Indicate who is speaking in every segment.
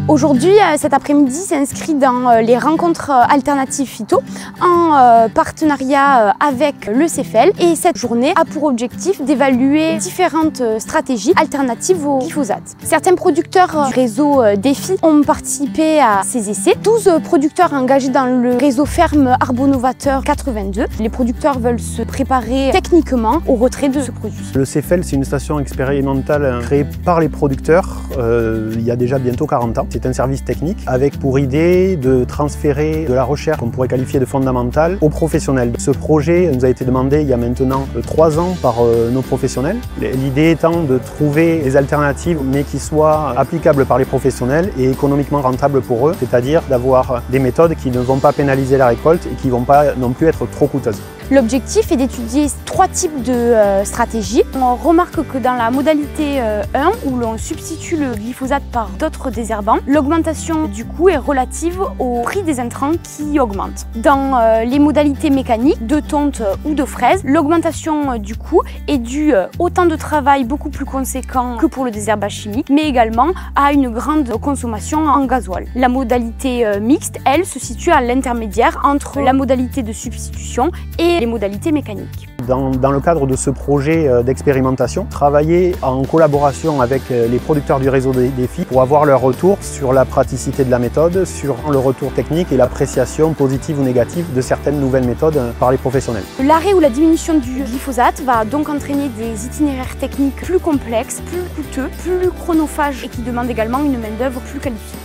Speaker 1: Aujourd'hui, cet après-midi s'inscrit dans les rencontres alternatives phyto en partenariat avec le CEFEL. Et cette journée a pour objectif d'évaluer différentes stratégies alternatives au glyphosate. Certains producteurs du réseau Défi ont participé à ces essais. 12 producteurs engagés dans le réseau Ferme Arbonovateur 82. Les producteurs veulent se préparer techniquement au retrait de ce produit.
Speaker 2: Le CEFEL, c'est une station expérimentale créée par les producteurs il y a déjà bientôt 40 ans. C'est un service technique avec pour idée de transférer de la recherche qu'on pourrait qualifier de fondamentale aux professionnels. Ce projet nous a été demandé il y a maintenant 3 ans par nos professionnels. L'idée étant de trouver des alternatives mais qui soient applicables par les professionnels et économiquement rentables pour eux, c'est-à-dire d'avoir des méthodes qui ne vont pas pénaliser la récolte et qui ne vont pas non plus être trop coûteuses.
Speaker 1: L'objectif est d'étudier 3 types de stratégies. On remarque que dans la modalité 1, où l'on substitue le glyphosate par d'autres désherbants, l'augmentation du coût est relative au prix des intrants qui augmente. Dans les modalités mécaniques, de tonte ou de fraise, l'augmentation du coût est due au temps de travail beaucoup plus conséquent que pour le désherbage chimique, mais également à une grande consommation en gasoil. La modalité mixte, elle, se situe à l'intermédiaire entre la modalité de substitution et les modalités mécaniques.
Speaker 2: Dans le cadre de ce projet d'expérimentation, travailler en collaboration avec les producteurs du réseau Défi pour avoir leur retour sur la praticité de la méthode, sur le retour technique et l'appréciation positive ou négative de certaines nouvelles méthodes par les professionnels.
Speaker 1: L'arrêt ou la diminution du glyphosate va donc entraîner des itinéraires techniques plus complexes, plus coûteux, plus chronophages et qui demandent également une main-d'œuvre plus qualifiée.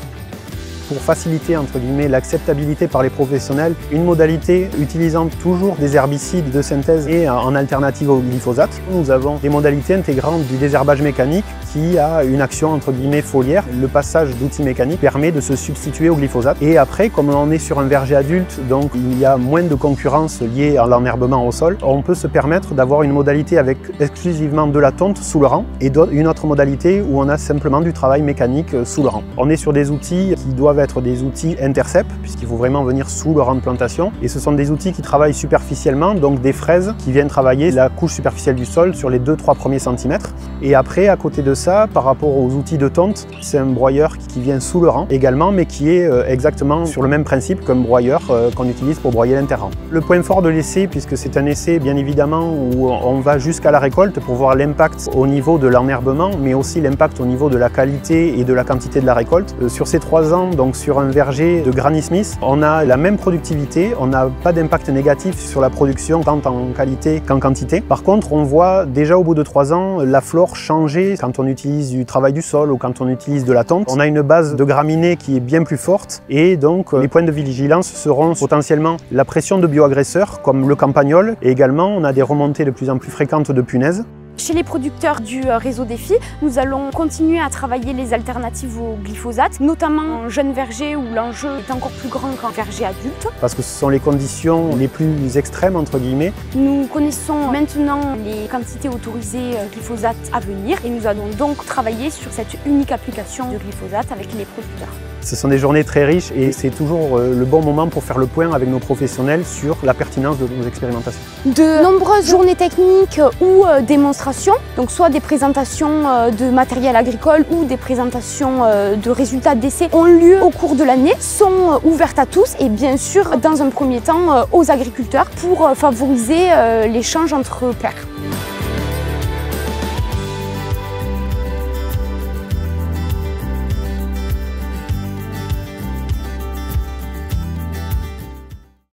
Speaker 2: Pour faciliter entre guillemets l'acceptabilité par les professionnels, une modalité utilisant toujours des herbicides de synthèse et en alternative au glyphosate. Nous avons des modalités intégrant du désherbage mécanique qui a une action entre guillemets foliaire. Le passage d'outils mécaniques permet de se substituer au glyphosate. Et après, comme on est sur un verger adulte, donc il y a moins de concurrence liée à l'enherbement au sol, on peut se permettre d'avoir une modalité avec exclusivement de la tonte sous le rang et une autre modalité où on a simplement du travail mécanique sous le rang. On est sur des outils qui doivent être des outils intercept puisqu'il faut vraiment venir sous le rang de plantation et ce sont des outils qui travaillent superficiellement, donc des fraises qui viennent travailler la couche superficielle du sol sur les 2-3 premiers centimètres. Et après, à côté de ça, par rapport aux outils de tonte, c'est un broyeur qui vient sous le rang également, mais qui est exactement sur le même principe qu'un broyeur qu'on utilise pour broyer l'interrang. Le point fort de l'essai, puisque c'est un essai bien évidemment où on va jusqu'à la récolte pour voir l'impact au niveau de l'enherbement, mais aussi l'impact au niveau de la qualité et de la quantité de la récolte. Sur ces 3 ans, donc sur un verger de Granny Smith, on a la même productivité, on n'a pas d'impact négatif sur la production tant en qualité qu'en quantité. Par contre, on voit déjà au bout de 3 ans la flore changer quand on utilise du travail du sol ou quand on utilise de la tonte. On a une base de graminées qui est bien plus forte et donc les points de vigilance seront potentiellement la pression de bioagresseurs comme le campagnol et également on a des remontées de plus en plus fréquentes de punaises.
Speaker 1: Chez les producteurs du réseau Défi, nous allons continuer à travailler les alternatives au glyphosate, notamment en jeune verger où l'enjeu est encore plus grand qu'en verger adulte.
Speaker 2: Parce que ce sont les conditions les plus extrêmes entre guillemets.
Speaker 1: Nous connaissons maintenant les quantités autorisées glyphosate à venir et nous allons donc travailler sur cette unique application de glyphosate avec les producteurs.
Speaker 2: Ce sont des journées très riches et c'est toujours le bon moment pour faire le point avec nos professionnels sur la pertinence de nos expérimentations.
Speaker 1: De nombreuses journées techniques ou démonstrations, donc soit des présentations de matériel agricole ou des présentations de résultats d'essais ont lieu au cours de l'année, sont ouvertes à tous et bien sûr dans un premier temps aux agriculteurs pour favoriser l'échange entre pairs.